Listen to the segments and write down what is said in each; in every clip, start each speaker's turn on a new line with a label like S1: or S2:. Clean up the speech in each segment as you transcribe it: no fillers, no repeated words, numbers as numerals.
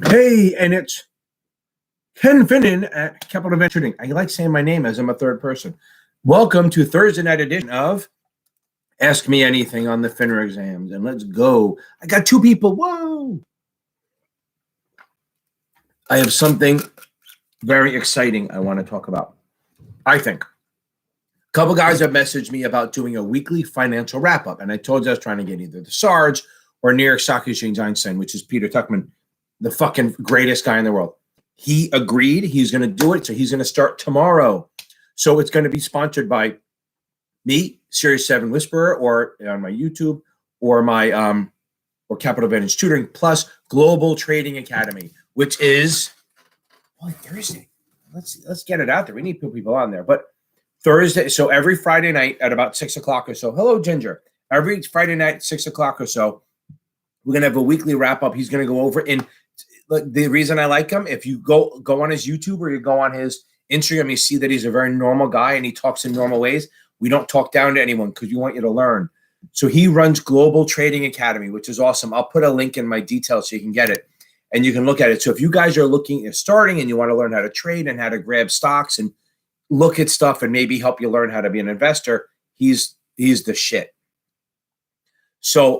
S1: Hey, and it's Ken Finnan at Capital Event Trading. I like saying my name as I'm a third person. Welcome to Thursday night edition of Ask Me Anything on the FINRA exams. And let's go. I got two people. Whoa. I have something very exciting I want to talk about. I think. A couple guys have messaged me about doing a weekly financial wrap-up. And I told you I was trying to get either the Sarge or New York Stock Exchange Einstein, which is Peter Tuchman, the fucking greatest guy in the world. He agreed he's going to do it. So he's going to start tomorrow. So it's going to be sponsored by me, Series 7 Whisperer, or on my YouTube, or my or Capital Advantage Tutoring, plus Global Trading Academy, which is Thursday. Let's get it out there. We need people on there. But Thursday, so every Friday night at about 6 o'clock or so. Hello, Ginger. Every Friday night at 6 o'clock or so, we're going to have a weekly wrap-up. He's going to go over in the reason I like him, if you go on his YouTube or you go on his Instagram, you see that he's a very normal guy and he talks in normal ways. We don't talk down to anyone because we want you to learn. So he runs Global Trading Academy, which is awesome. I'll put a link in my details so you can get it and you can look at it. So if you guys are looking at starting and you want to learn how to trade and how to grab stocks and look at stuff and maybe help you learn how to be an investor, he's the shit. So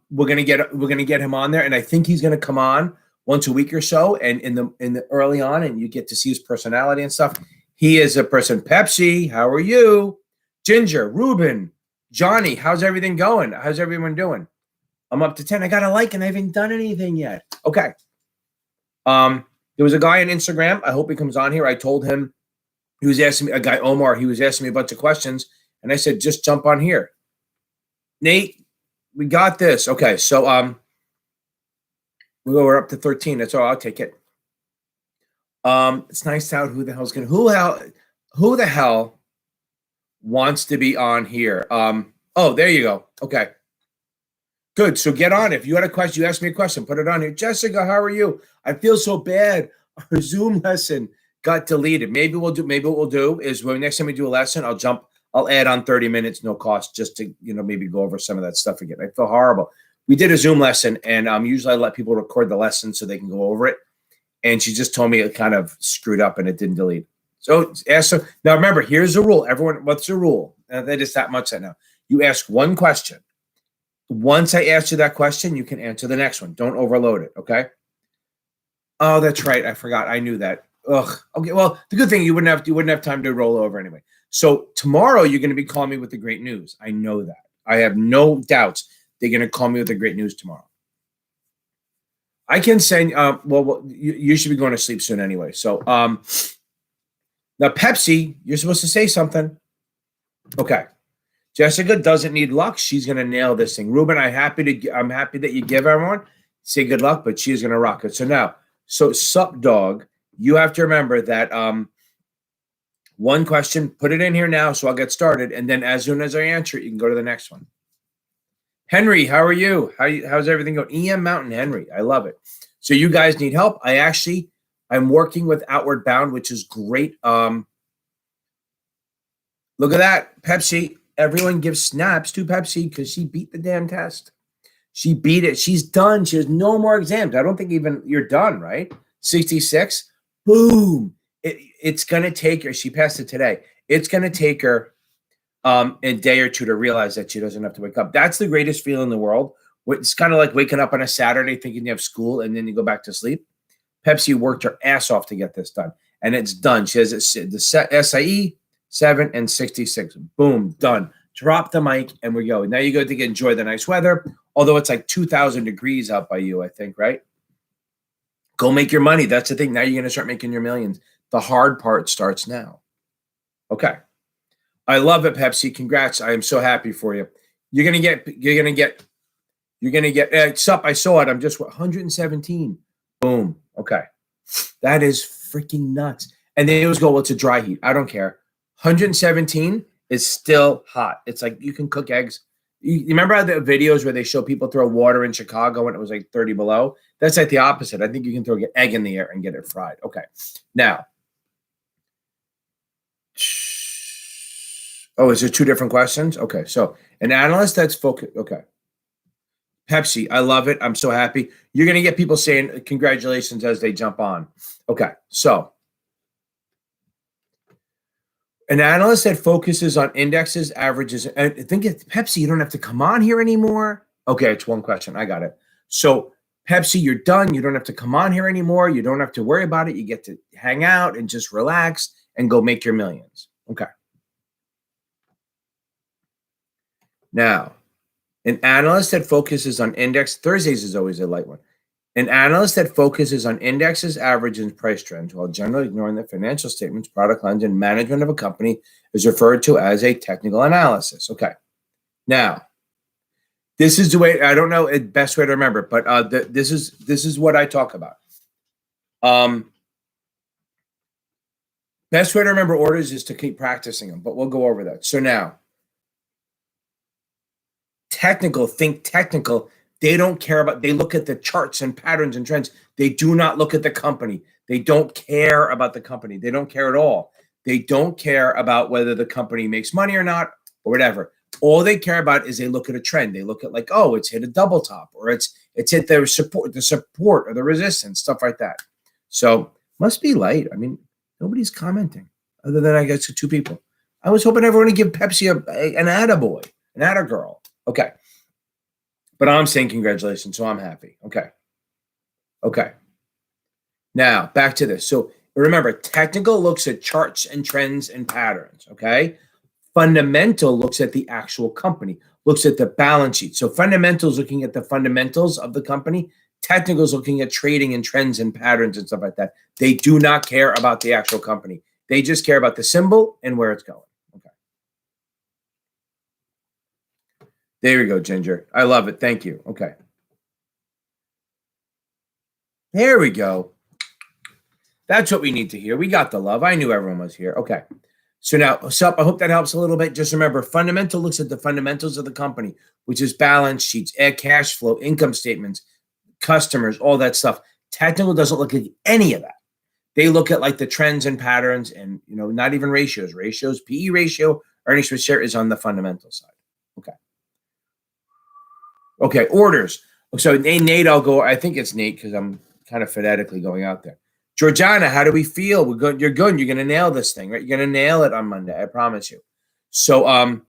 S1: we're gonna get him on there, and I think he's gonna come on once a week or so, and in the early on, and you get to see his personality and stuff. He is a person. Pepsi, how are you? Ginger, Ruben, Johnny, how's everything going? How's everyone doing? I'm up to 10. I got a like, and I haven't done anything yet. Okay. There was a guy on Instagram. I hope he comes on here. I told him, he was asking me, a guy, Omar, he was asking me a bunch of questions, and I said, just jump on here. Nate, we got this. Okay, so we're up to 13. That's all. I'll take it. It's nice out. Who the hell wants to be on here? Oh, there you go. Okay. Good. So get on. If you had a question, you asked me a question, put it on here. Jessica, how are you? I feel so bad. Our Zoom lesson got deleted. Maybe what we'll do is when next time we do a lesson, I'll add on 30 minutes, no cost, just to, maybe go over some of that stuff again. I feel horrible. We did a Zoom lesson, and usually I let people record the lesson so they can go over it. And she just told me it kind of screwed up and it didn't delete. So now remember, here's the rule. Everyone, what's the rule? That is that much now. You ask one question. Once I ask you that question, you can answer the next one. Don't overload it, okay? Oh, that's right. I forgot. I knew that. Ugh. Okay, well, the good thing you wouldn't have time to roll over anyway. So tomorrow you're going to be calling me with the great news. I know that. I have no doubts they're going to call me with the great news tomorrow. I can send, you should be going to sleep soon anyway. So now Pepsi, you're supposed to say something. Okay. Jessica doesn't need luck. She's going to nail this thing. Ruben, I'm happy that you give everyone. Say good luck, but she's going to rock it. So sup dog, you have to remember that one question, put it in here now, so I'll get started. And then as soon as I answer it, you can go to the next one. Henry, how are you? How's everything going? EM Mountain Henry, I love it. So you guys need help. I'm working with Outward Bound, which is great. Look at that, Pepsi. Everyone gives snaps to Pepsi because she beat the damn test. She beat it. She's done. She has no more exams. I don't think even you're done, right? 66. Boom. It's going to take her. She passed it today. It's going to take her a day or two to realize that she doesn't have to wake up. That's the greatest feeling in the world. It's kind of like waking up on a Saturday thinking you have school and then you go back to sleep. Pepsi worked her ass off to get this done, and it's done. She has the SIE 7 and 66. Boom, done. Drop the mic, and we go. Now you go to enjoy the nice weather, although it's like 2,000 degrees out by you, I think, right? Go make your money. That's the thing. Now you're going to start making your millions. The hard part starts now. Okay. I love it, Pepsi. Congrats. I am so happy for you. You're going to get, sup, I saw it. I'm just 117. Boom. Okay. That is freaking nuts. And they always go, well, it's a dry heat. I don't care. 117 is still hot. It's like you can cook eggs. You remember how the videos where they show people throw water in Chicago when it was like 30 below? That's like the opposite. I think you can throw an egg in the air and get it fried. Okay. Now. Oh, is there two different questions? Okay. So an analyst that's focused. Okay. Pepsi, I love it. I'm so happy. You're going to get people saying congratulations as they jump on. Okay, so an analyst that focuses on indexes, averages, and I think it's Pepsi, you don't have to come on here anymore. Okay, it's one question. I got it. So Pepsi, you're done. You don't have to come on here anymore. You don't have to worry about it. You get to hang out and just relax and go make your millions. Okay. Now, an analyst that focuses on index, Thursdays is always a light one. An analyst that focuses on indexes, averages, and price trends while generally ignoring the financial statements, product lines, and management of a company is referred to as a technical analysis. Okay. Now, this is the way, I don't know the best way to remember, but this is what I talk about. Best way to remember orders is to keep practicing them, but we'll go over that. So now, think technical. They don't care about, they look at the charts and patterns and trends. They do not look at the company. They don't care about the company. They don't care at all. They don't care about whether the company makes money or not or whatever. All they care about is they look at a trend. They look at like, oh, it's hit a double top or it's hit the support or the resistance, stuff like that. So must be light. I mean, nobody's commenting other than I guess 2 people. I was hoping everyone would give Pepsi an attaboy, an attagirl. Okay. But I'm saying congratulations, so I'm happy. Okay. Okay. Now, back to this. So remember, technical looks at charts and trends and patterns, okay? Fundamental looks at the actual company, looks at the balance sheet. So fundamental is looking at the fundamentals of the company. Technical is looking at trading and trends and patterns and stuff like that. They do not care about the actual company. They just care about the symbol and where it's going. There we go, Ginger. I love it. Thank you. Okay. There we go. That's what we need to hear. We got the love. I knew everyone was here. Okay. So now, Sup, I hope that helps a little bit. Just remember, fundamental looks at the fundamentals of the company, which is balance sheets, cash flow, income statements, customers, all that stuff. Technical doesn't look at any of that. They look at like the trends and patterns and, not even ratios. Ratios, PE ratio, earnings per share is on the fundamental side. Okay. Okay, orders. So Nate, I'll go. I think it's Nate because I'm kind of phonetically going out there. Georgiana, how do we feel? We're good. You're good. You're going to nail this thing, right? You're going to nail it on Monday. I promise you. So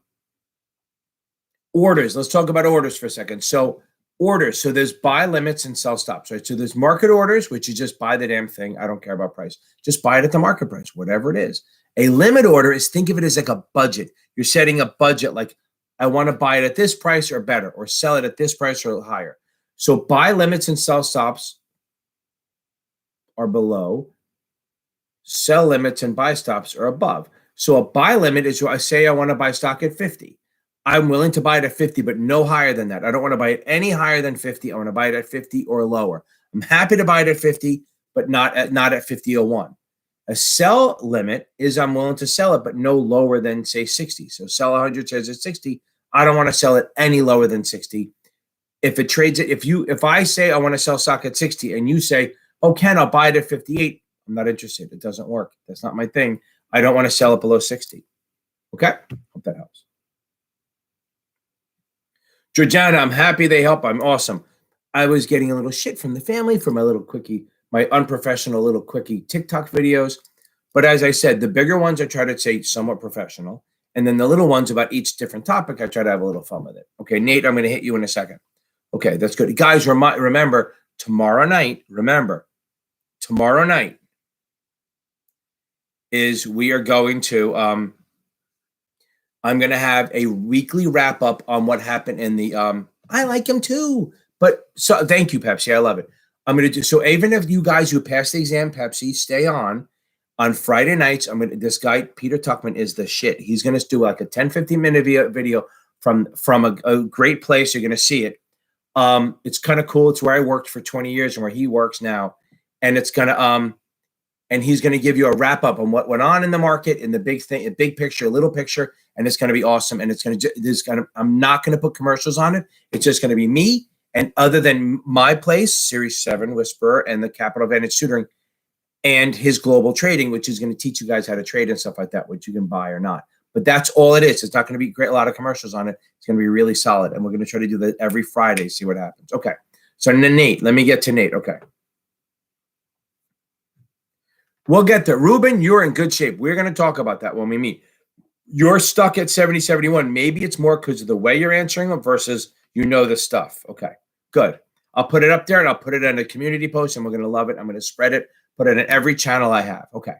S1: orders. Let's talk about orders for a second. So orders. So there's buy limits and sell stops, right? So there's market orders, which you just buy the damn thing. I don't care about price. Just buy it at the market price, whatever it is. A limit order is, think of it as like a budget. You're setting a budget like, I want to buy it at this price or better, or sell it at this price or higher. So buy limits and sell stops are below. Sell limits and buy stops are above. So a buy limit is, I say I want to buy stock at 50. I'm willing to buy it at 50, but no higher than that. I don't want to buy it any higher than 50. I want to buy it at 50 or lower. I'm happy to buy it at 50, but not at 50.01. A sell limit is I'm willing to sell it, but no lower than, say, 60. So sell 100 shares at 60. I don't want to sell it any lower than 60. If it trades it, if I say I want to sell stock at 60 and you say, oh, Ken, I'll buy it at 58. I'm not interested. It doesn't work. That's not my thing. I don't want to sell it below 60. Okay? Hope that helps. Georgiana, I'm happy they help. I'm awesome. I was getting a little shit from the family for my little quickie, my unprofessional little quickie TikTok videos. But as I said, the bigger ones I try to say somewhat professional. And then the little ones about each different topic, I try to have a little fun with it. Okay, Nate, I'm going to hit you in a second. Okay, that's good. Guys, remember, tomorrow night is we are going to, I'm going to have a weekly wrap up on what happened in the, I like him too. But so thank you, Pepsi. I love it. I'm going to do, so even if you guys who passed the exam, Pepsi, stay on Friday nights, this guy, Peter Tuckman, is the shit. He's going to do like a 10-15 minute video from a great place. You're going to see it. It's kind of cool. It's where I worked for 20 years and where he works now. And it's going to, and he's going to give you a wrap up on what went on in the market, in the big thing, a big picture, a little picture. And it's going to be awesome. And it's going to, I'm not going to put commercials on it. It's just going to be me. And other than my place, Series 7 Whisperer and the Capital Advantage Tutoring, and his global trading, which is going to teach you guys how to trade and stuff like that, which you can buy or not. But that's all it is. It's not going to be great, a lot of commercials on it. It's going to be really solid. And we're going to try to do that every Friday, see what happens. Okay. So Nate, let me get to Nate. Okay. We'll get there. Ruben, you're in good shape. We're going to talk about that when we meet. You're stuck at 70, 71. Maybe it's more because of the way you're answering them versus you know the stuff. Okay, good. I'll put it up there and I'll put it in a community post and we're going to love it. I'm going to spread it, put it in every channel I have. Okay.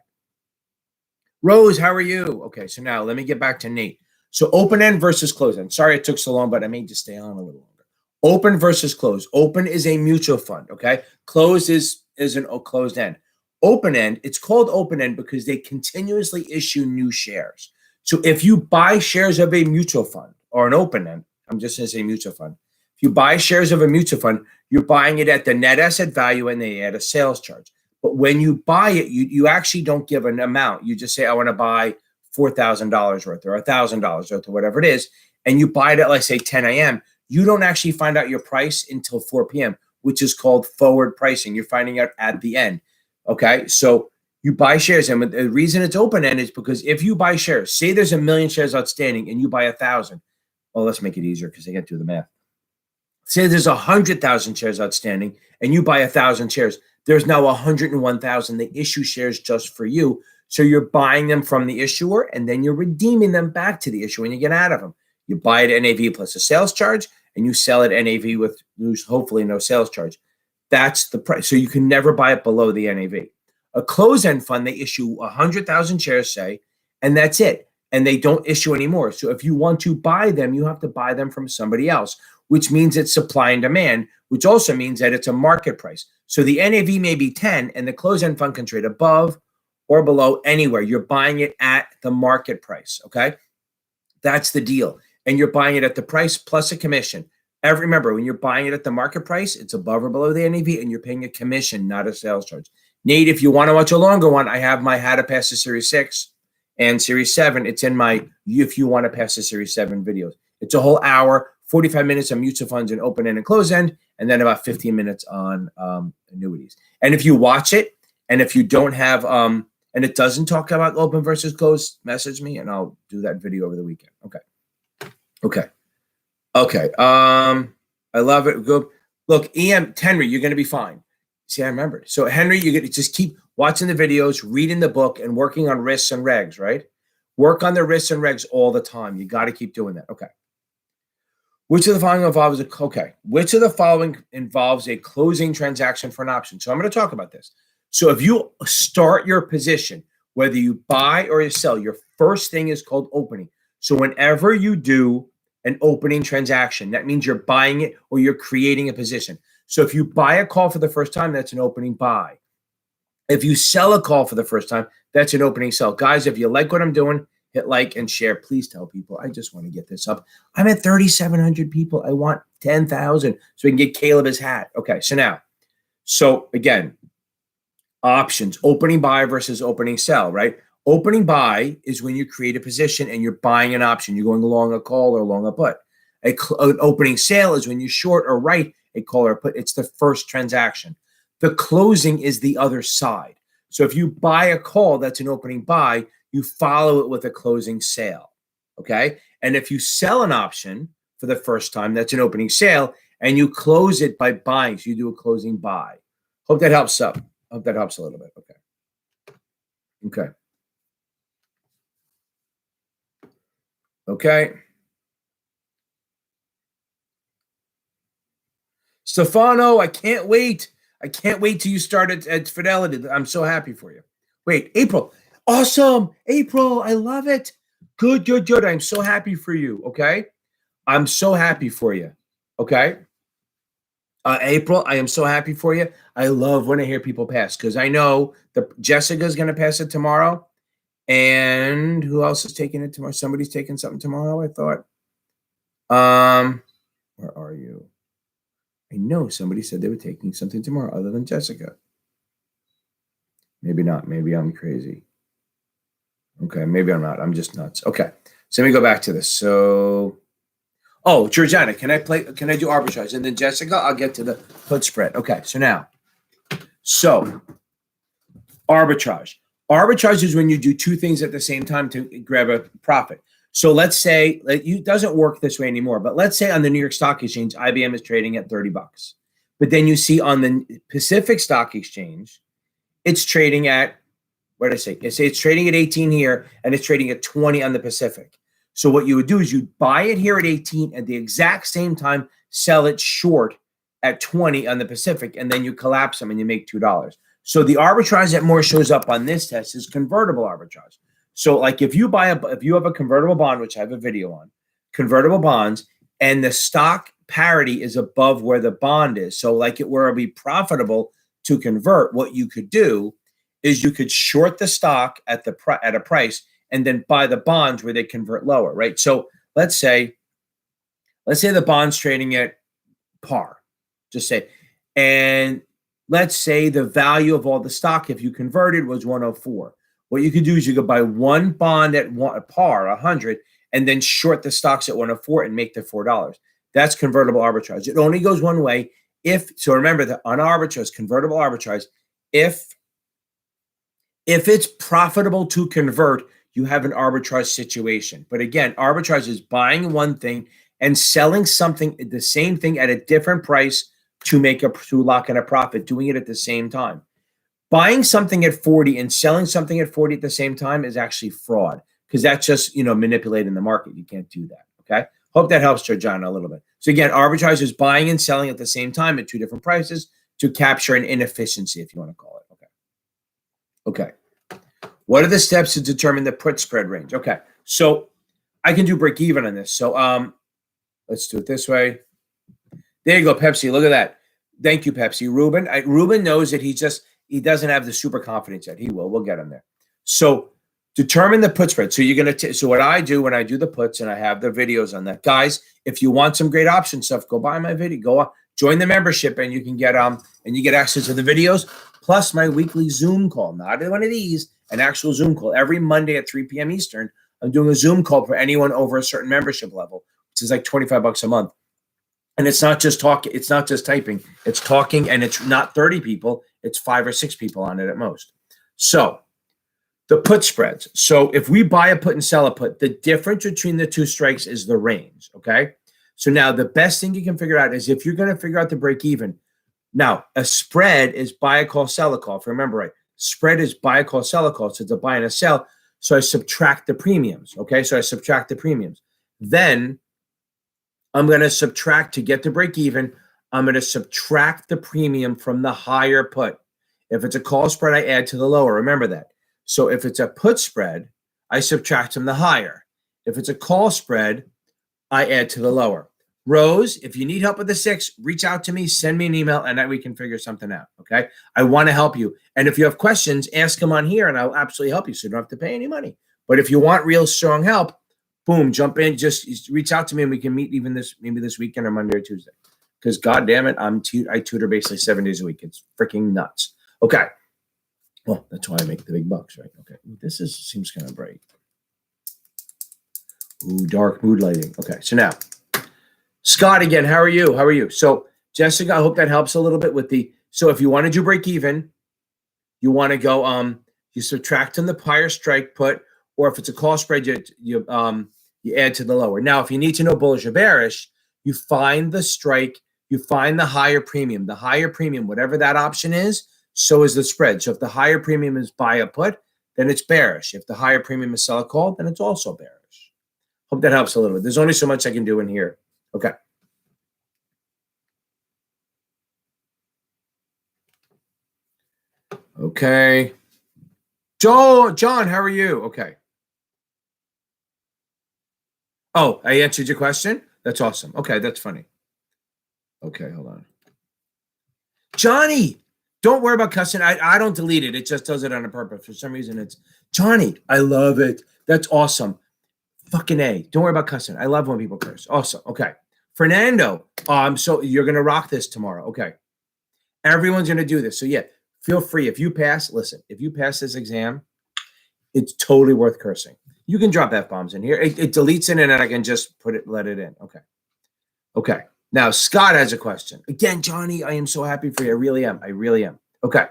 S1: Rose, how are you? Okay, so now let me get back to Nate. So open end versus close end. Sorry it took so long, but I may just stay on a little longer. Open versus close. Open is a mutual fund, okay? Close is an closed end. Open end, it's called open end because they continuously issue new shares. So if you buy shares of a mutual fund or an open end, I'm just going to say mutual fund. If you buy shares of a mutual fund, you're buying it at the net asset value and they add a sales charge. But when you buy it, you actually don't give an amount. You just say, I want to buy $4,000 worth or $1,000 worth or whatever it is. And you buy it at, like, say, 10 a.m. You don't actually find out your price until 4 p.m., which is called forward pricing. You're finding out at the end. Okay, so you buy shares. And the reason it's open-end is because if you buy shares, say there's 1 million shares outstanding and you buy 1,000. Well, let's make it easier because I can't do the math. Say there's 100,000 shares outstanding and you buy 1,000 shares. There's now 101,000. They issue shares just for you. So you're buying them from the issuer and then you're redeeming them back to the issuer when you get out of them. You buy it at NAV plus a sales charge and you sell it at NAV with hopefully no sales charge. That's the price. So you can never buy it below the NAV. A closed-end fund, they issue 100,000 shares, say, and that's it. And they don't issue anymore. So if you want to buy them, you have to buy them from somebody else, which means it's supply and demand, which also means that it's a market price. So the NAV may be 10 and the closed-end fund can trade above or below anywhere. You're buying it at the market price, okay? That's the deal. And you're buying it at the price plus a commission. Remember, when you're buying it at the market price, it's above or below the NAV and you're paying a commission, not a sales charge. Nate, if you want to watch a longer one, I have my How to Pass the Series 6 and Series 7. It's in my If You Want to Pass the Series 7 videos. It's a whole hour, 45 minutes on mutual funds and open end and close end, and then about 15 minutes on annuities. And if you watch it, and if you don't have, and it doesn't talk about open versus close, message me and I'll do that video over the weekend. Okay. Okay. Okay. I love it. Good. Look, Henry, you're going to be fine. See, I remembered. So Henry, you're going to just keep watching the videos, reading the book, and working on risks and regs, right? Work on the risks and regs all the time. You got to keep doing that. Okay. Which of the following involves a closing transaction for an option? So I'm going to talk about this. So if you start your position, whether you buy or you sell, your first thing is called opening. So whenever you do an opening transaction, that means you're buying it or you're creating a position. So if you buy a call for the first time, that's an opening buy. If you sell a call for the first time, that's an opening sell. Guys, if you like what I'm doing, hit like and share. Please tell people. I just want to get this up. I'm at 3,700 people. I want 10,000 so we can get Caleb his hat. Okay, so again, options, opening buy versus opening sell, right? Opening buy is when you create a position and you're buying an option. You're going along a call or along a put. An opening sale is when you short or right a call or put. It's the first transaction. The closing is the other side. So if you buy a call, that's an opening buy. You follow it with a closing sale, okay? And if you sell an option for the first time, that's an opening sale, and you close it by buying. So you do a closing buy. Hope that helps up. Hope that helps a little bit. Okay. Okay. Okay. Stefano, I can't wait. I can't wait till you start at Fidelity. I'm so happy for you. Wait, April. Awesome. April, I love it. Good, good, good. I'm so happy for you. Okay. I'm so happy for you. Okay. April, I am so happy for you. I love when I hear people pass because I know that Jessica's going to pass it tomorrow. And who else is taking it tomorrow? Somebody's taking something tomorrow, I thought. Where are you? I know somebody said they were taking something tomorrow other than Jessica. Maybe not. Maybe I'm crazy. Okay, maybe I'm not. I'm just nuts. Okay, so let me go back to this. So, oh, Georgiana, can I do arbitrage? And then Jessica, I'll get to the put spread. Okay, so now, arbitrage. Arbitrage is when you do two things at the same time to grab a profit. So let's say it doesn't work this way anymore, but let's say on the New York Stock Exchange, IBM is trading at $30. But then you see on the Pacific Stock Exchange, it's trading at, what did I say? It's trading at 18 here, and it's trading at 20 on the Pacific. So what you would do is you buy it here at 18 at the exact same time, sell it short at 20 on the Pacific, and then you collapse them and you make $2. So the arbitrage that more shows up on this test is convertible arbitrage. So like if you have a convertible bond, which I have a video on, convertible bonds, and the stock parity is above where the bond is. So like it were to be profitable to convert, what you could do is you could short the stock at a price and then buy the bonds where they convert lower, right? So let's say the bond's trading at par, just say, and let's say the value of all the stock, if you converted, was 104. What you could do is you could buy one bond at par, 100, and then short the stocks at 104 and make the $4. That's convertible arbitrage. It only goes one way. So remember that on arbitrage, convertible arbitrage, if it's profitable to convert, you have an arbitrage situation. But again, arbitrage is buying one thing and selling something, the same thing at a different price to lock in a profit, doing it at the same time. Buying something at 40 and selling something at 40 at the same time is actually fraud, because that's just, manipulating the market. You can't do that. Okay. Hope that helps Georgiana a little bit. So again, arbitrage is buying and selling at the same time at two different prices to capture an inefficiency, if you want to call it. Okay. What are the steps to determine the put spread range? Okay. So I can do break even on this. So let's do it this way. There you go, Pepsi. Look at that. Thank you, Pepsi. Ruben knows that he doesn't have the super confidence yet. He will. We'll get him there. So determine the put spread. So you're going to, so what I do when I do the puts, and I have the videos on that, guys, if you want some great option stuff, go buy my video, go join the membership, and you can get, and you get access to the videos, plus my weekly Zoom call, not one of these, an actual Zoom call every Monday at 3 p.m. Eastern. I'm doing a Zoom call for anyone over a certain membership level, which is like $25 a month. And it's not just talking, it's not just typing, it's talking, and it's not 30 people, it's 5 or 6 people on it at most. So the put spreads. So if we buy a put and sell a put, the difference between the two strikes is the range, okay? So now the best thing you can figure out is if you're going to figure out the break even. Now, a spread is buy a call, sell a call. If you remember right, spread is buy a call, sell a call. So it's a buy and a sell. So I subtract the premiums, okay? So I subtract the premiums. Then I'm going to subtract, to get to break even, I'm going to subtract the premium from the higher put. If it's a call spread, I add to the lower. Remember that. So if it's a put spread, I subtract from the higher. If it's a call spread, I add to the lower. Rose, if you need help with the 6, reach out to me, send me an email, and we can figure something out, okay? I want to help you. And if you have questions, ask them on here, and I'll absolutely help you, so you don't have to pay any money. But if you want real strong help, boom, jump in, just reach out to me, and we can meet even maybe this weekend or Monday or Tuesday. Because God damn it, I tutor basically 7 days a week. It's freaking nuts. Okay. Well, that's why I make the big bucks, right? Okay. This seems kind of bright. Ooh, dark mood lighting. Okay. So now, Scott again, how are you? How are you? So Jessica, I hope that helps a little bit with so if you want to do break even, you want to go, you subtract from the higher strike put, or if it's a call spread, you add to the lower. Now, if you need to know bullish or bearish, you find the strike, you find the higher premium. The higher premium, whatever that option is, so is the spread. So if the higher premium is buy a put, then it's bearish. If the higher premium is sell a call, then it's also bearish. Hope that helps a little bit. There's only so much I can do in here. Okay. Okay. John, how are you? Okay. Oh, I answered your question? That's awesome. Okay, that's funny. Okay, hold on. Johnny, don't worry about cussing. I don't delete it. It just does it on a purpose. For some reason, it's Johnny. I love it. That's awesome. Fucking A. Don't worry about cussing. I love when people curse. Awesome. Okay. Fernando, so you're going to rock this tomorrow. Okay. Everyone's going to do this. So yeah, feel free. If you pass, listen, if you pass this exam, it's totally worth cursing. You can drop F-bombs in here. It deletes it, and then I can just let it in. Okay. Okay. Now, Scott has a question. Again, Johnny, I am so happy for you. I really am. I really am. Okay.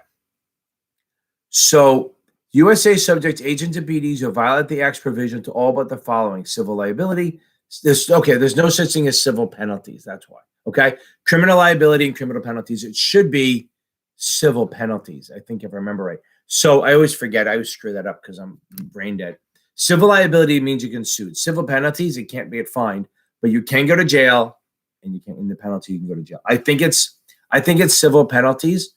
S1: So USA subjects agents and BDs who violate the Act's provision to all but the following: civil liability. There's no such thing as civil penalties. That's why. Okay. Criminal liability and criminal penalties. It should be civil penalties, I think, if I remember right. So I always forget. I always screw that up because I'm brain dead. Civil liability means you can sue. Civil penalties, it can't be fined, but you can go to jail, and you can, in the penalty, you can go to jail. I think it's civil penalties,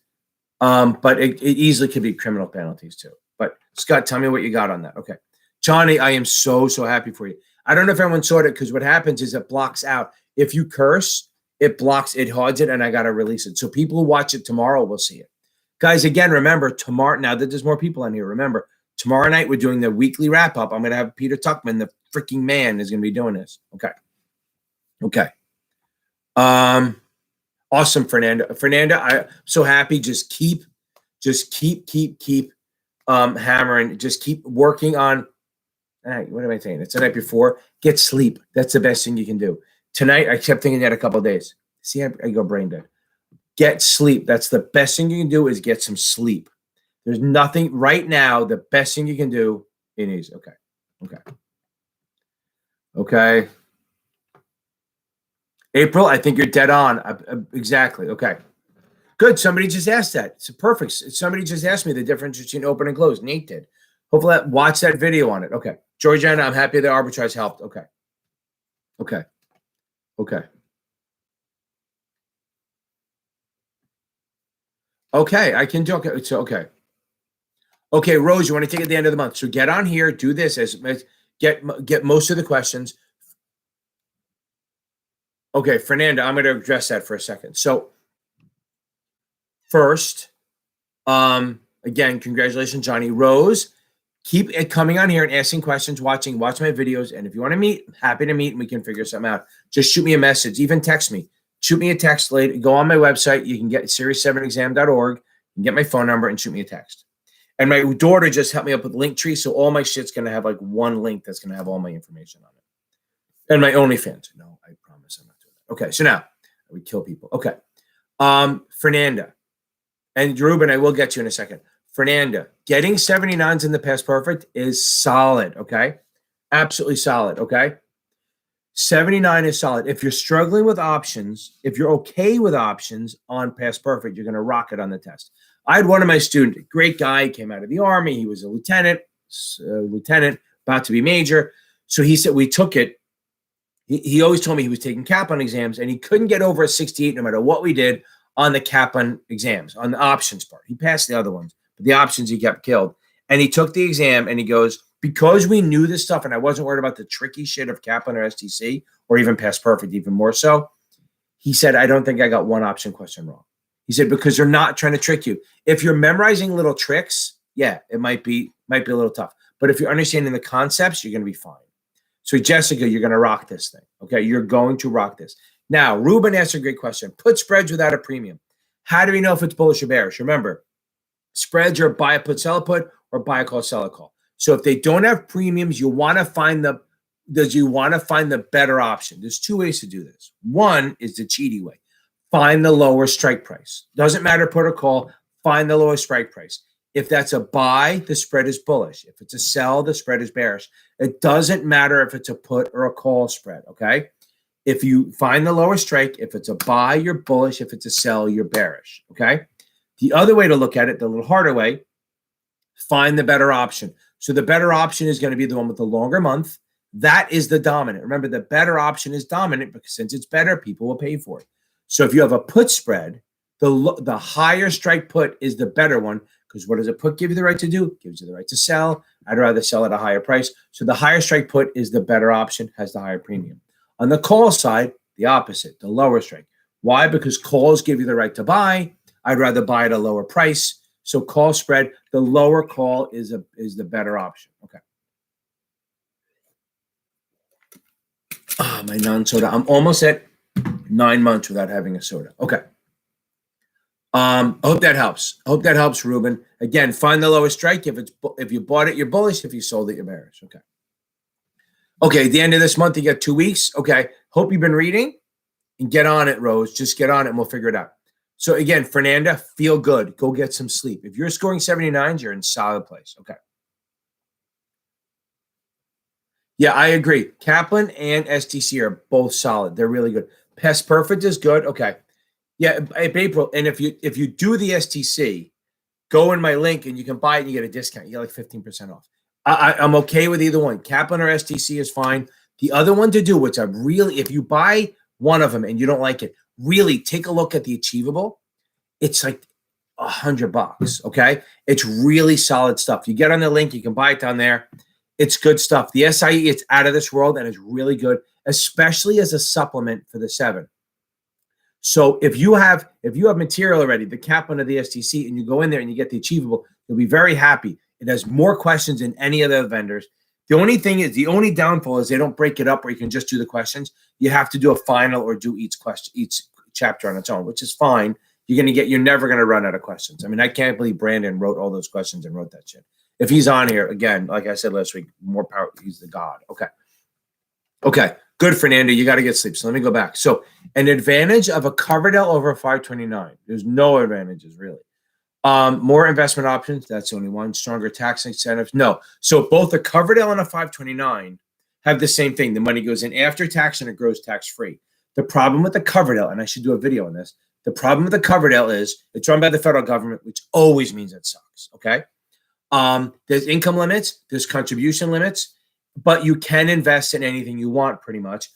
S1: but it easily could be criminal penalties too. But Scott, tell me what you got on that. Okay. Johnny, I am so happy for you. I don't know if everyone saw it, because what happens is it blocks out. If you curse, it blocks, it hides it, and I got to release it. So people who watch it tomorrow will see it. Guys, again, remember, tomorrow, now that there's more people on here, remember, tomorrow night we're doing the weekly wrap-up. I'm going to have Peter Tuckman, the freaking man, is going to be doing this. Okay. Okay. Awesome, Fernanda. Fernanda, I'm so happy. Just keep hammering. Just keep working on. All right, what am I saying? It's the night before. Get sleep. That's the best thing you can do. Tonight, I kept thinking that a couple of days. See, I go brain dead. Get sleep. That's the best thing you can do, is get some sleep. There's nothing right now. The best thing you can do is okay. April, I think you're dead on. Exactly. Okay. Good. Somebody just asked that. It's perfect. Somebody just asked me the difference between open and closed. Nate did. Hopefully, watch that video on it. Okay. Georgiana, I'm happy the arbitrage helped. Okay. Okay, I can do. Okay, so okay, Rose, you want to take it at the end of the month? So get on here, do this as get most of the questions. Okay, Fernanda, I'm going to address that for a second. So first, again, congratulations, Johnny. Rose, keep it coming on here and asking questions, watch my videos, and if you want to meet, I'm happy to meet, and we can figure something out. Just shoot me a message, even text me. Shoot me a text later. Go on my website. You can get series7exam.org. You can get my phone number and shoot me a text. And my daughter just helped me up with Linktree, so all my shit's going to have like one link that's going to have all my information on it. And my OnlyFans. No, I promise I'm not doing that. Okay, so now I would kill people. Okay. Fernanda. And Ruben, I will get you in a second. Fernanda, getting 79s in the past perfect is solid, okay? Absolutely solid, okay? 79 is solid. If you're struggling with options, if you're okay with options on past perfect, you're going to rock it on the test. I had one of my students, great guy, came out of the Army. He was a lieutenant, about to be major. So he said, we took it. He always told me he was taking Kaplan exams, and he couldn't get over a 68 no matter what we did on the Kaplan exams, on the options part. He passed the other ones, but the options he kept killed. And he took the exam, and he goes, because we knew this stuff and I wasn't worried about the tricky shit of Kaplan or STC or even past perfect, even more so, he said, I don't think I got one option question wrong. He said, because they're not trying to trick you. If you're memorizing little tricks, yeah, it might be a little tough. But if you're understanding the concepts, you're going to be fine. So Jessica, you're going to rock this thing. Okay, you're going to rock this. Now, Ruben asked a great question. Put spreads without a premium. How do we know if it's bullish or bearish? Remember, spreads are buy a put, sell a put, or buy a call, sell a call. So if they don't have premiums, you want to find the better option. There's two ways to do this. One is the cheaty way. Find the lower strike price. Doesn't matter put or call, find the lowest strike price. If that's a buy, the spread is bullish. If it's a sell, the spread is bearish. It doesn't matter if it's a put or a call spread, okay? If you find the lower strike, if it's a buy, you're bullish. If it's a sell, you're bearish, okay? The other way to look at it, the little harder way, find the better option. So the better option is going to be the one with the longer month. That is the dominant. Remember, the better option is dominant because since it's better, people will pay for it. So if you have a put spread, the higher strike put is the better one because what does a put give you the right to do? It gives you the right to sell. I'd rather sell at a higher price. So the higher strike put is the better option, has the higher premium. On the call side, the opposite, the lower strike. Why? Because calls give you the right to buy. I'd rather buy at a lower price. So call spread, the lower call is the better option. Okay. My non-soda. I'm almost at 9 months without having a soda. Okay. I hope that helps. I hope that helps, Ruben. Again, find the lowest strike. If you bought it, you're bullish. If you sold it, you're bearish. Okay. Okay. At the end of this month, you got 2 weeks. Okay. Hope you've been reading and get on it, Rose. Just get on it and we'll figure it out. So again, Fernanda, feel good. Go get some sleep. If you're scoring 79s, you're in solid place. Okay. Yeah, I agree. Kaplan and STC are both solid. They're really good. Pest Perfect is good. Okay. Yeah, April. And if you do the STC, go in my link and you can buy it and you get a discount. You get like 15% off. I'm okay with either one. Kaplan or STC is fine. The other one to do, which I really, if you buy one of them and you don't like it, really take a look at the Achievable. It's like $100. Okay. It's really solid stuff. You get on the link, you can buy it down there. It's good stuff. The SIE, it's out of this world and it's really good, especially as a supplement for the 7. So if you have material already, the Kaplan of the STC, and you go in there and you get the Achievable, you'll be very happy. It has more questions than any other vendors. The only thing is, the only downfall is they don't break it up where you can just do the questions. You have to do a final or do each chapter on its own, which is fine. You're never going to run out of questions. I mean, I can't believe Brandon wrote all those questions and wrote that shit. If he's on here, again, like I said last week, more power. He's the god. Okay. Good, Fernando. You got to get sleep. So let me go back. So an advantage of a Coverdell over 529. There's no advantages, really. More investment options. That's the only one. Stronger tax incentives. No. So both a Coverdell and a 529 have the same thing. The money goes in after tax and it grows tax-free. The problem with the Coverdell, and I should do a video on this, the problem with the Coverdell is it's run by the federal government, which always means it sucks, okay? There's income limits, there's contribution limits, but you can invest in anything you want pretty much.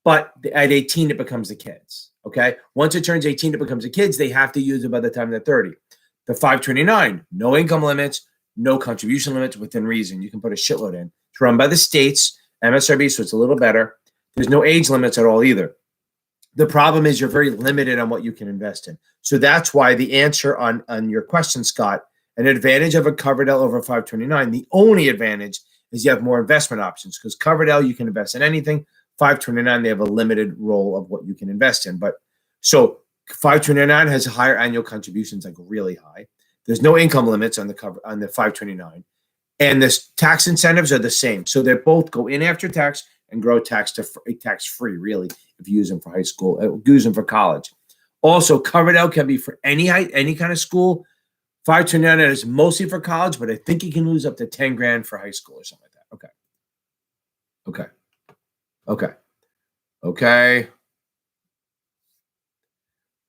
S1: But at 18, it becomes the kids, okay? Once it turns 18, it becomes the kids. They have to use it by the time they're 30. The 529, no income limits, no contribution limits within reason. You can put a shitload in. It's run by the states, MSRB, so it's a little better. There's no age limits at all either. The problem is you're very limited on what you can invest in. So that's why the answer on your question, Scott, an advantage of a Coverdell over 529, the only advantage is you have more investment options, because Coverdell, you can invest in anything. 529, they have a limited role of what you can invest in. But so 529 has higher annual contributions, like really high. There's no income limits on the 529. And the tax incentives are the same. So they both go in after tax and grow tax-free, really, if you use them for high school, use them for college. Also, Coverdell can be for any kind of school. 529 is mostly for college, but I think you can lose up to 10 grand for high school or something like that. Okay.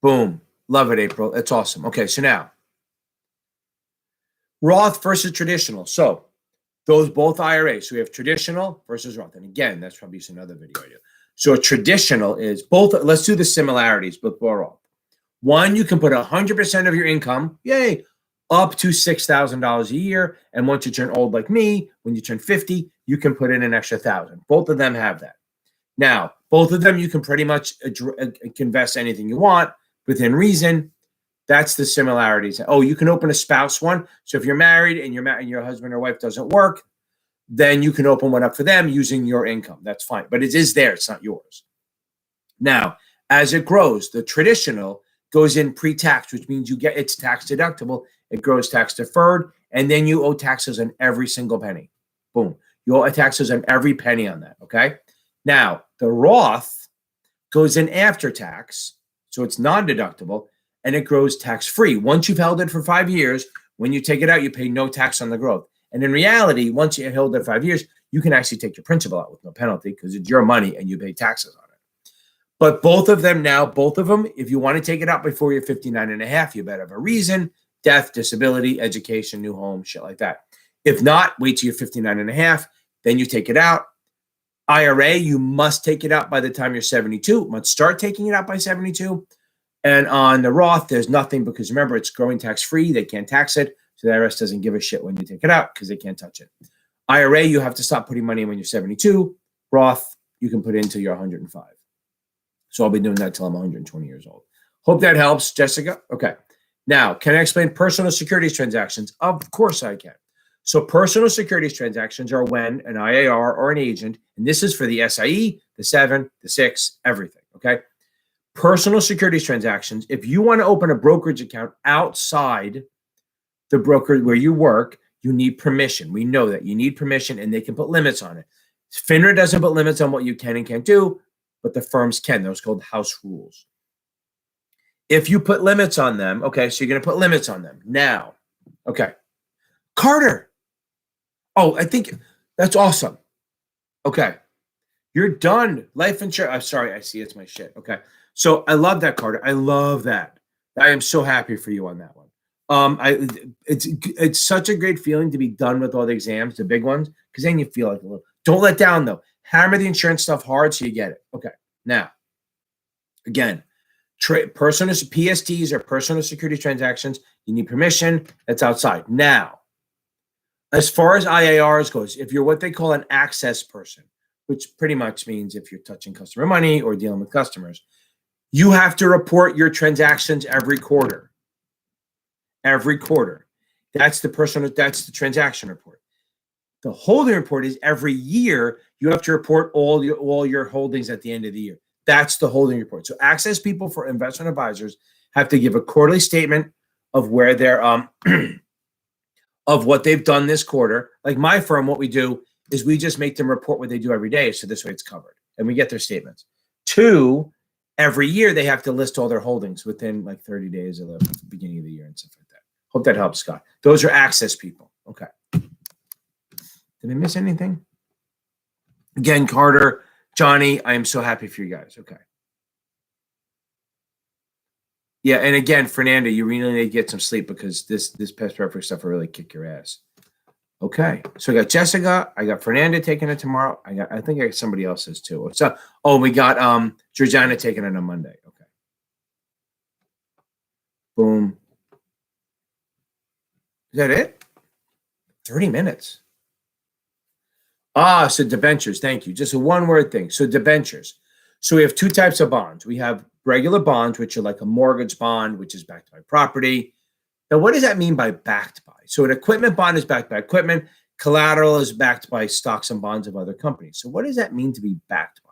S1: Boom. Love it, April. That's awesome. Okay, so now, Roth versus traditional. So those both IRAs. So we have traditional versus Roth. And again, that's probably another video I do. So a traditional is both. Let's do the similarities, but Roth. One, you can put 100% of your income, yay, up to $6,000 a year. And once you turn old like me, when you turn 50, you can put in an extra 1,000. Both of them have that. Now, both of them, you can pretty much invest anything you want within reason. That's the similarities. Oh, you can open a spouse one. So if you're married and your husband or wife doesn't work, then you can open one up for them using your income. That's fine. But it is there. It's not yours. Now, as it grows, the traditional goes in pre-tax, which means it's tax deductible. It grows tax deferred, and then you owe taxes on every single penny. Boom. You owe taxes on every penny on that, okay? Now, the Roth goes in after tax, so it's non-deductible, and it grows tax-free. Once you've held it for 5 years, when you take it out, you pay no tax on the growth. And in reality, once you held it 5 years, you can actually take your principal out with no penalty because it's your money and you pay taxes on it. But both of them, if you want to take it out before you're 59 and a half, you better have a reason: death, disability, education, new home, shit like that. If not, wait till you're 59 and a half, then you take it out. IRA, you must take it out by the time you're 72. Must start taking it out by 72. And on the Roth, there's nothing, because remember, it's growing tax-free. They can't tax it. So the IRS doesn't give a shit when you take it out because they can't touch it. IRA, you have to stop putting money in when you're 72. Roth, you can put in until you're 105. So I'll be doing that till I'm 120 years old. Hope that helps, Jessica. Okay. Now, can I explain personal securities transactions? Of course I can. So personal securities transactions are when an IAR or an agent, and this is for the SIE, the 7, the 6, everything, okay? Personal securities transactions, if you want to open a brokerage account outside the broker where you work, you need permission. We know that. You need permission, and they can put limits on it. FINRA doesn't put limits on what you can and can't do, but the firms can. Those are called house rules. If you put limits on them, okay, so you're going to put limits on them now. Okay. Carter. Oh, I think that's awesome. Okay. You're done. Life insurance. I'm sorry. I see it's my shit. Okay. So I love that, Carter. I love that. I am so happy for you on that one. It's such a great feeling to be done with all the exams, the big ones, because then you feel like a little. Don't let down though. Hammer the insurance stuff hard so you get it. Okay. Now, again, personal PSTs or personal security transactions, you need permission. That's outside. Now, as far as IARs goes, if you're what they call an access person, which pretty much means if you're touching customer money or dealing with customers, you have to report your transactions every quarter. Every quarter. That's the transaction report. The holding report is every year you have to report all your holdings at the end of the year. That's the holding report. So access people for investment advisors have to give a quarterly statement of where they're of what they've done this quarter. Like my firm, what we do is we just make them report what they do every day. So this way it's covered and we get their statements. 2, every year they have to list all their holdings within like 30 days of the beginning of the year and stuff like that. Hope that helps, Scott. Those are access people. Okay. Did I miss anything? Again, Carter, Johnny, I am so happy for you guys. Okay. Yeah, and again, Fernanda, you really need to get some sleep because this past perfect stuff will really kick your ass. Okay, so I got Jessica, I got Fernanda taking it tomorrow. I think I got somebody else's too. So, we got Georgiana taking it on Monday. Okay. Boom. Is that it? 30 minutes. So debentures. Thank you. Just a one-word thing. So debentures. So we have 2 types of bonds. We have regular bonds, which are like a mortgage bond, which is backed by property. Now, what does that mean by backed by? So an equipment bond is backed by equipment. Collateral is backed by stocks and bonds of other companies. So what does that mean to be backed by?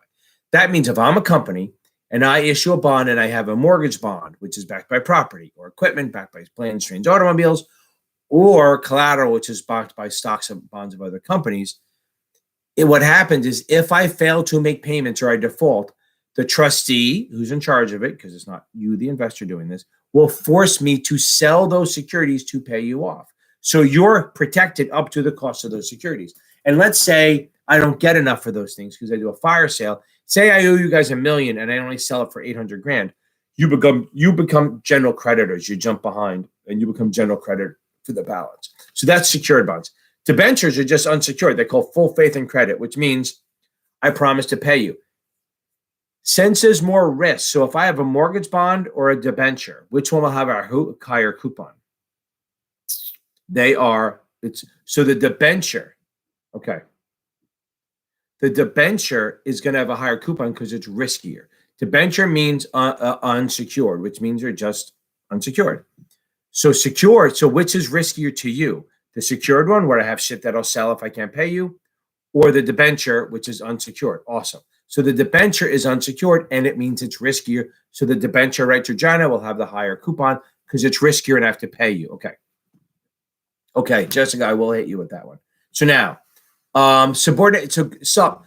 S1: That means if I'm a company and I issue a bond and I have a mortgage bond, which is backed by property, or equipment backed by planes, trains, automobiles, or collateral, which is backed by stocks and bonds of other companies, what happens is if I fail to make payments or I default, the trustee who's in charge of it, because it's not you, the investor, doing this, will force me to sell those securities to pay you off. So you're protected up to the cost of those securities. And let's say I don't get enough for those things because I do a fire sale. Say I owe you guys $1 million and I only sell it for 800 grand. You become general creditors. You jump behind and you become general creditor for the balance. So that's secured bonds. Debentures are just unsecured. They call full faith and credit, which means I promise to pay you. Since there's more risk, so if I have a mortgage bond or a debenture, which one will have a higher coupon? So the debenture, okay. The debenture is going to have a higher coupon because it's riskier. Debenture means unsecured, which means you're just unsecured. So secured, so which is riskier to you? The secured one, where I have shit that I'll sell if I can't pay you, or the debenture, which is unsecured. Awesome. So the debenture is unsecured, and it means it's riskier. So the debenture, right, Georgiana, will have the higher coupon because it's riskier and I have to pay you. Okay. Okay, Jessica, I will hit you with that one. So now, subordinate. So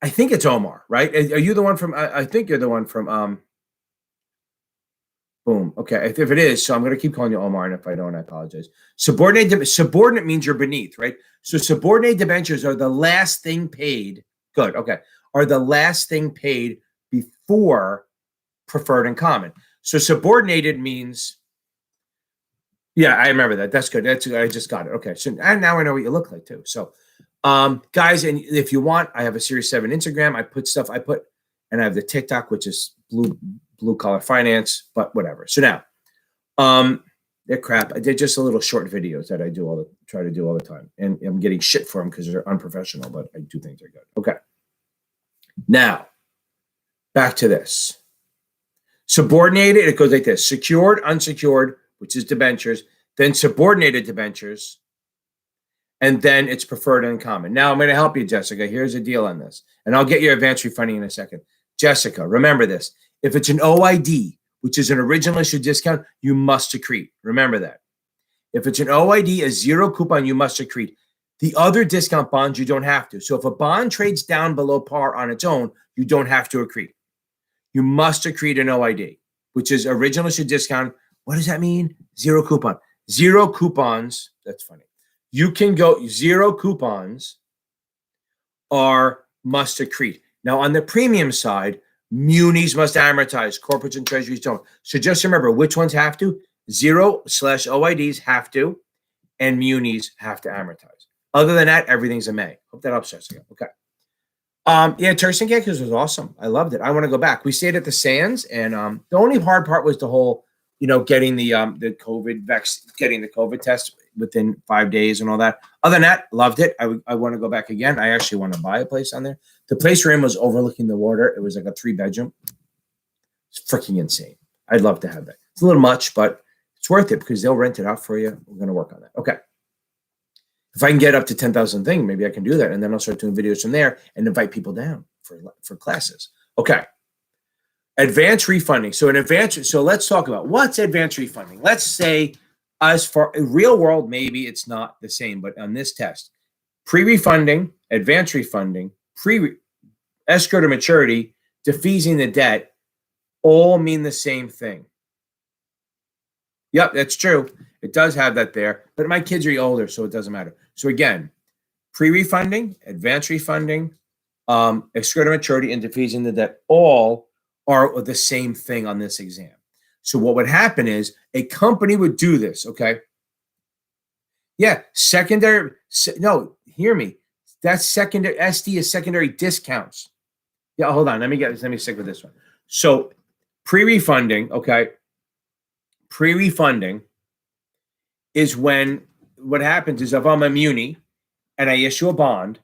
S1: I think it's Omar, right? Are you the one from? I think you're the one from. Boom. Okay. If it is, so I'm going to keep calling you Omar, and if I don't, I apologize. Subordinate means you're beneath, right? So subordinate debentures are the last thing paid. Good. Okay. Are the last thing paid before preferred and common. So subordinated means, yeah, I remember that. That's good. I just got it. Okay. So and now I know what you look like too. So guys, and if you want, I have a Series 7 Instagram. And I have the TikTok, which is blue collar finance, but whatever. So now, they're crap. They're just a little short videos that I try to do all the time. And I'm getting shit for them because they're unprofessional, but I do think they're good. Okay. Now, back to this. Subordinated, it goes like this. Secured, unsecured, which is debentures, then subordinated debentures, and then it's preferred and common. Now, I'm going to help you, Jessica. Here's the deal on this. And I'll get your advance refunding in a second. Jessica, remember this. If it's an OID, which is an original issue discount, you must accrete. Remember that. If it's an OID, a zero coupon, you must accrete. The other discount bonds, you don't have to. So if a bond trades down below par on its own, you don't have to accrete. You must accrete an OID, which is original issue discount. What does that mean? Zero coupon. Zero coupons. That's funny. You can go zero coupons are must accrete. Now, on the premium side, munis must amortize. Corporates and treasuries don't. So just remember which ones have to. 0/OIDs have to, and munis have to amortize. Other than that, everything's a may. Hope that helps, Jessica. Okay. Yeah, Turks and Caicos was awesome. I loved it. I want to go back. We stayed at the Sands, and the only hard part was the whole, getting the COVID test within 5 days and all that. Other than that, loved it. I want to go back again. I actually want to buy a place on there. The place we're in was overlooking the water. It was like a 3-bedroom. It's freaking insane. I'd love to have that. It's a little much, but it's worth it because they'll rent it out for you. We're going to work on that. Okay. If I can get up to 10,000 thing, maybe I can do that. And then I'll start doing videos from there and invite people down for classes. Okay. Advanced refunding. So let's talk about what's advanced refunding. Let's say as for real world, maybe it's not the same, but on this test, pre-refunding, advanced refunding, escrow to maturity, defeasing the debt, all mean the same thing. Yep, that's true. It does have that there, but my kids are older, so it doesn't matter. So again, pre-refunding, advanced refunding, escrow to maturity, and defeasing the debt, all are the same thing on this exam. So what would happen is a company would do this, okay? Yeah, hear me. That's secondary, SD is secondary discounts. Yeah, hold on, let me stick with this one. So pre-refunding, okay? Pre-refunding is when what happens is if I'm a muni and I issue a bond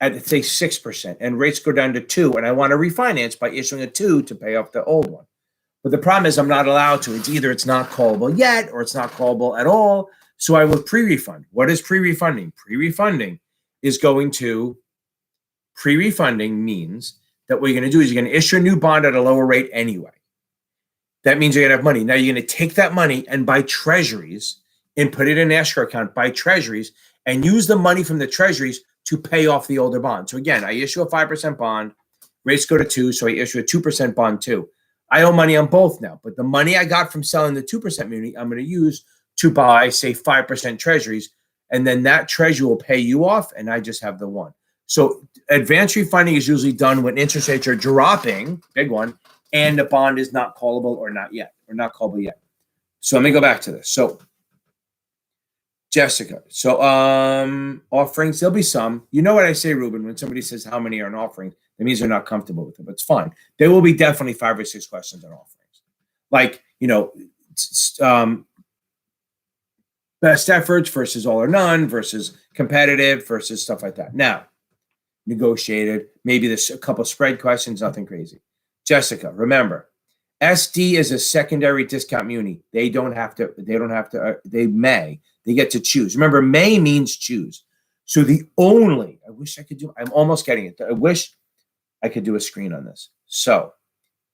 S1: at, say, 6% and rates go down to 2%, and I want to refinance by issuing a 2 to pay off the old one. But the problem is I'm not allowed to. It's either it's not callable yet or it's not callable at all. So I will pre-refund. What is pre-refunding? Pre-refunding means that what you're going to do is you're going to issue a new bond at a lower rate anyway. That means you're going to have money. Now you're going to take that money and buy treasuries and put it in an escrow account, buy treasuries, and use the money from the treasuries to pay off the older bond. So again, I issue a 5% bond, rates go to 2%, so I issue a 2% bond too. I owe money on both now, but the money I got from selling the 2% muni, I'm going to use to buy, say, 5% treasuries, and then that treasury will pay you off, and I just have the 1. So advanced refunding is usually done when interest rates are dropping, big one, and the bond is not callable or not callable yet. So let me go back to this. So Jessica, so offerings, there'll be some. You know what I say, Ruben, when somebody says how many are an offering, that means they're not comfortable with it, but it's fine. There will be definitely 5 or 6 questions on offerings. Like, best efforts versus all or none versus competitive versus stuff like that. Now, negotiated, maybe there's a couple spread questions, nothing crazy. Jessica, remember, SD is a secondary discount muni. They may. They get to choose. Remember, may means choose. So I'm almost getting it. I wish I could do a screen on this. So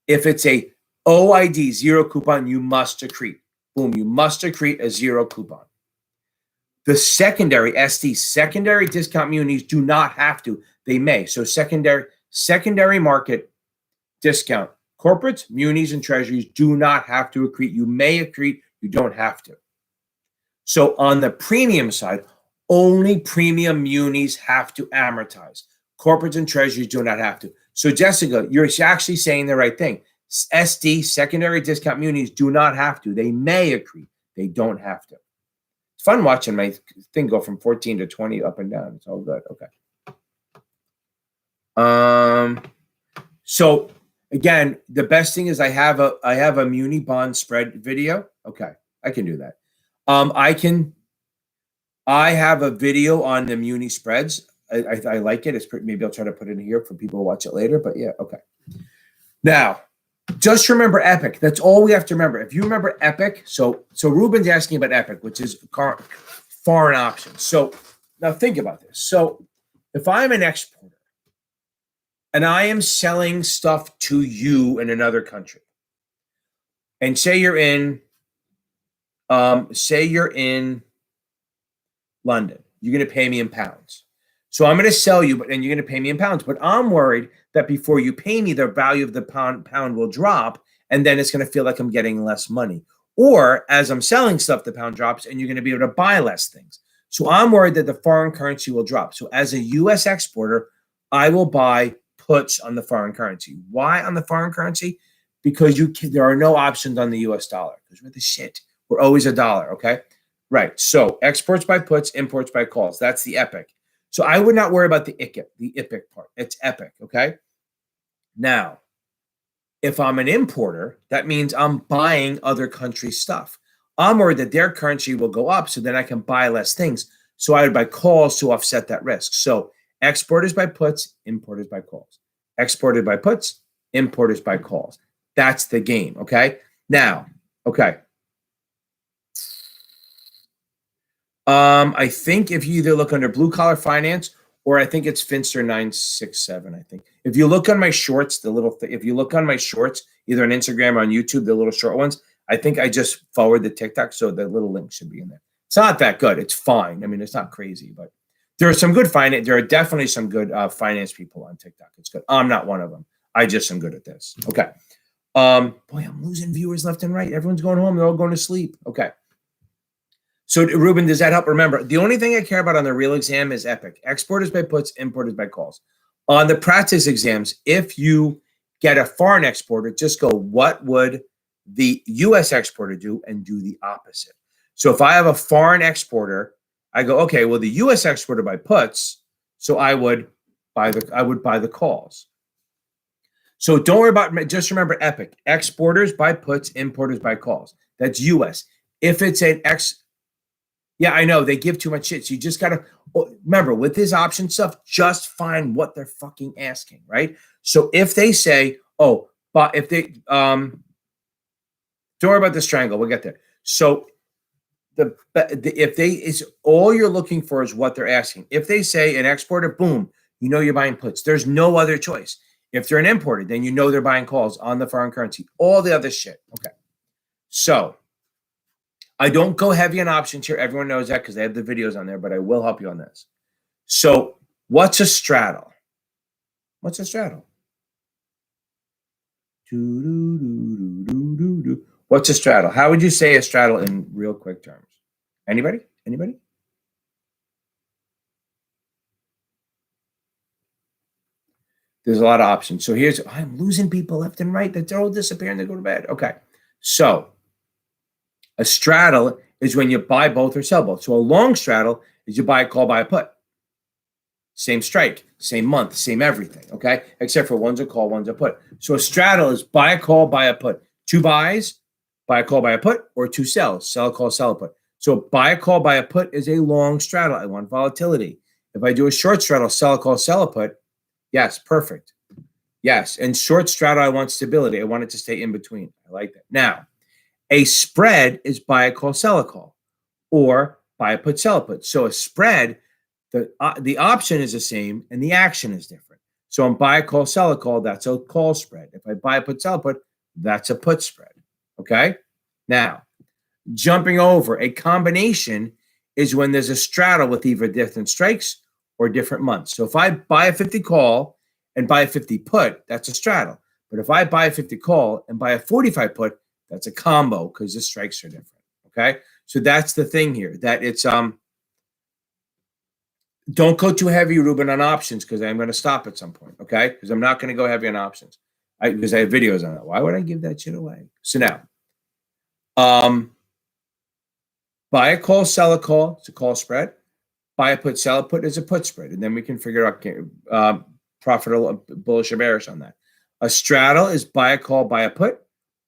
S1: if it's a OID, zero coupon, you must accrete. Boom, you must accrete a 0 coupon. The secondary, SD, secondary discount munis do not have to. They may. So secondary market discount. Corporates, munis, and treasuries do not have to accrete. You may accrete. You don't have to. So on the premium side, only premium munis have to amortize. Corporates and treasuries do not have to. So Jessica, you're actually saying the right thing. SD, secondary discount munis, do not have to. They may accrete. They don't have to. It's fun watching my thing go from 14 to 20 up and down. It's all good. Okay. So again, the best thing is I have a muni bond spread video. Okay, I can do that. I have a video on the muni spreads. I like it. Maybe I'll try to put it in here for people to watch it later. But yeah, okay. Now, just remember Epic. That's all we have to remember. If you remember Epic, so Ruben's asking about Epic, which is foreign options. So now think about this. So if I'm an exporter and I am selling stuff to you in another country, and say you're in London, you're going to pay me in pounds. So I'm going to sell you, and you're going to pay me in pounds. But I'm worried that before you pay me, the value of the pound will drop, and then it's going to feel like I'm getting less money. Or as I'm selling stuff, the pound drops and you're going to be able to buy less things. So I'm worried that the foreign currency will drop. So as a US exporter, I will buy puts on the foreign currency. Why on the foreign currency? Because there are no options on the US dollar because we're the shit. We're always a dollar, okay? Right. So exports by puts, imports by calls. That's the epic. So I would not worry about the epic part. It's epic, okay? Now, if I'm an importer, that means I'm buying other countries' stuff. I'm worried that their currency will go up, so then I can buy less things. So I would buy calls to offset that risk. So exporters by puts, importers by calls. Exported by puts, importers by calls. That's the game, okay? Now, okay. I think if you either look under blue collar finance or I think it's Finster 967. I think if you look on my shorts, if you look on my shorts, either on Instagram or on YouTube, the little short ones, I think I just forward the TikTok, so the little link should be in there. It's not that good. It's fine. I mean, it's not crazy, but there are some good finance. There are definitely some good finance people on TikTok. It's good. I'm not one of them. I just am good at this. Okay. Boy, I'm losing viewers left and right. Everyone's going home. They're all going to sleep. Okay. So, Ruben, does that help? Remember, the only thing I care about on the real exam is epic. Exporters by puts, importers by calls. On the practice exams, if you get a foreign exporter, just go, what would the U.S. exporter do, and do the opposite. So if I have a foreign exporter, I go, okay, well, the U.S. exporter by puts, so I would buy the calls. So don't worry about, just remember epic. Exporters by puts, importers by calls. That's U.S. If it's an yeah, I know they give too much shit. So you just got to remember with this option stuff, just find what they're fucking asking, right? So if they say, oh, but if they, don't worry about this triangle. We'll get there. So if they, is all you're looking for is what they're asking. If they say an exporter, boom, you know you're buying puts. There's no other choice. If they're an importer, then you know they're buying calls on the foreign currency. All the other shit. Okay. So I don't go heavy on options here. Everyone knows that because they have the videos on there, but I will help you on this. So what's a straddle? What's a straddle? What's a straddle? How would you say a straddle in real quick terms? Anybody? Anybody? There's a lot of options. So here's, I'm losing people left and right. They're all disappearing. They go to bed. Okay. So a straddle is when you buy both or sell both. So a long straddle is you buy a call, buy a put. Same strike, same month, same everything, okay? Except for one's a call, one's a put. So a straddle is buy a call, buy a put. 2 buys, buy a call, buy a put, or 2 sells, sell a call, sell a put. So buy a call, buy a put is a long straddle. I want volatility. If I do a short straddle, sell a call, sell a put, yes, perfect. Yes, and short straddle, I want stability. I want it to stay in between. I like that. Now, a spread is buy a call, sell a call, or buy a put, sell a put. So a spread, the option is the same and the action is different. So on buy a call, sell a call, that's a call spread. If I buy a put, sell a put, that's a put spread. Okay? Now, jumping over, a combination is when there's a straddle with either different strikes or different months. So if I buy a 50 call and buy a 50 put, that's a straddle. But if I buy a 50 call and buy a 45 put, that's a combo because the strikes are different. Okay. So that's the thing here, that it's, don't go too heavy, Ruben, on options because I'm going to stop at some point. Okay. Because I'm not going to go heavy on options because I have videos on that. Why would I give that shit away? So now, buy a call, sell a call. It's a call spread. Buy a put, sell a put is a put spread. And then we can figure out profit or bullish or bearish on that. A straddle is buy a call, buy a put,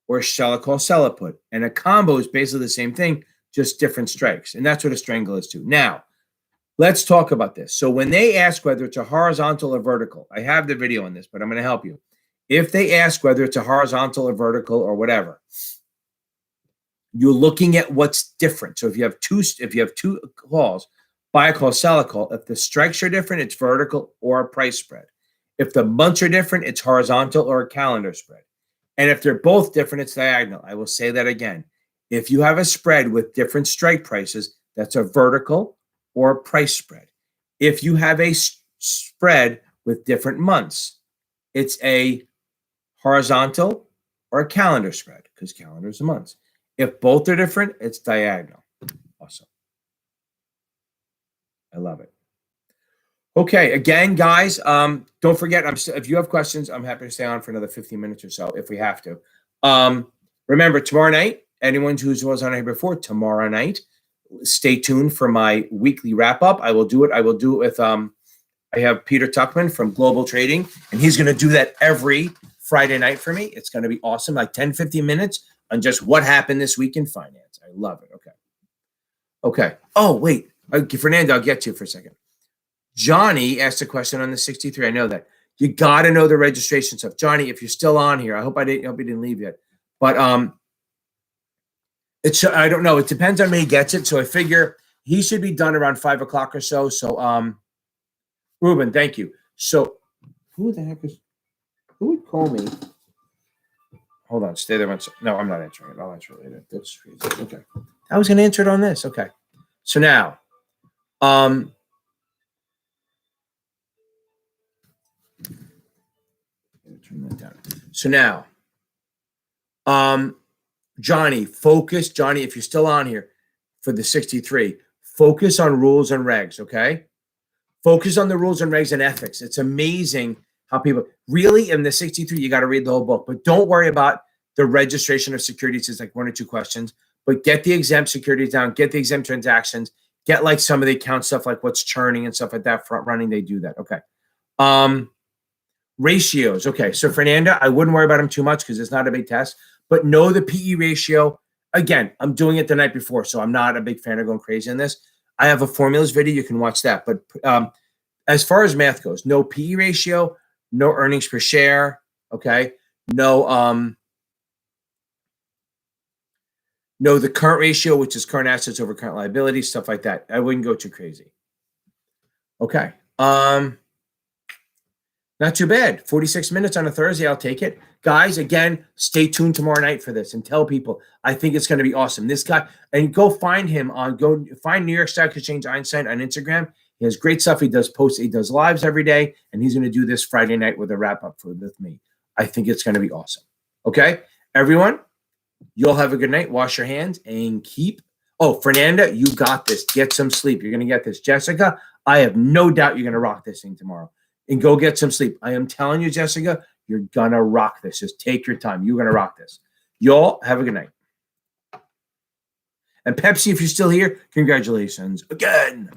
S1: or sell a call, sell a put. And a combo is basically the same thing, just different strikes. And that's what a strangle is too. Now, let's talk about this. So when they ask whether it's a horizontal or vertical, I have the video on this, but I'm going to help you. If they ask whether it's a horizontal or vertical or whatever, you're looking at what's different. So if you have two calls, buy a call, sell a call. If the strikes are different, it's vertical or a price spread. If the months are different, it's horizontal or a calendar spread. And if they're both different, it's diagonal. I will say that again. If you have a spread with different strike prices, that's a vertical or a price spread. If you have a spread with different months, it's a horizontal or a calendar spread, because calendar is a month. If both are different, it's diagonal. Awesome. I love it. Okay, again, guys, don't forget, if you have questions, I'm happy to stay on for another 15 minutes or so if we have to. Remember, tomorrow night, anyone who was on here before, tomorrow night, stay tuned for my weekly wrap-up. I will do it. I will do it with, I have Peter Tuckman from Global Trading, and he's going to do that every Friday night for me. It's going to be awesome, like 10, 15 minutes on just what happened this week in finance. I love it. Okay. Okay. Oh, wait. Fernando, I'll get to you for a second. Johnny asked a question on the 63. I know that. You got to know the registration stuff. Johnny, if you're still on here, I hope you didn't leave yet. But I don't know. It depends on when he gets it. So I figure he should be done around 5 o'clock or so. So Ruben, thank you. So who would call me? Hold on, stay there. No, I'm not answering it. I'll answer it later. That's crazy. Okay. I was going to answer it on this. Okay. So now, turn that down. So now, Johnny, focus. Johnny, if you're still on here for the 63, focus on rules and regs, okay? Focus on the rules and regs and ethics. It's amazing how people really in the 63, you got to read the whole book, but don't worry about the registration of securities. It's like 1 or 2 questions, but get the exempt securities down, get the exempt transactions, get like some of the account stuff, like what's churning and stuff like that, front running, they do that. Okay. Ratios. Okay. So Fernanda, I wouldn't worry about them too much because it's not a big test, but know the PE ratio. Again, I'm doing it the night before, so I'm not a big fan of going crazy on this. I have a formulas video. You can watch that. But as far as math goes, no PE ratio, no earnings per share. Okay. No the current ratio, which is current assets over current liabilities, stuff like that. I wouldn't go too crazy. Okay. Not too bad. 46 minutes on a Thursday. I'll take it. Guys, again, stay tuned tomorrow night for this and tell people. I think it's going to be awesome. This guy, and go find him go find New York Stock Exchange Einstein on Instagram. He has great stuff. He does posts. He does lives every day. And he's going to do this Friday night with a wrap up with me. I think it's going to be awesome. Okay. Everyone, you'll have a good night. Wash your hands and keep. Oh, Fernanda, you got this. Get some sleep. You're going to get this. Jessica, I have no doubt you're going to rock this thing tomorrow. And go get some sleep. I am telling you, Jessica, you're going to rock this. Just take your time. You're going to rock this. Y'all have a good night. And Pepsi, if you're still here, congratulations again.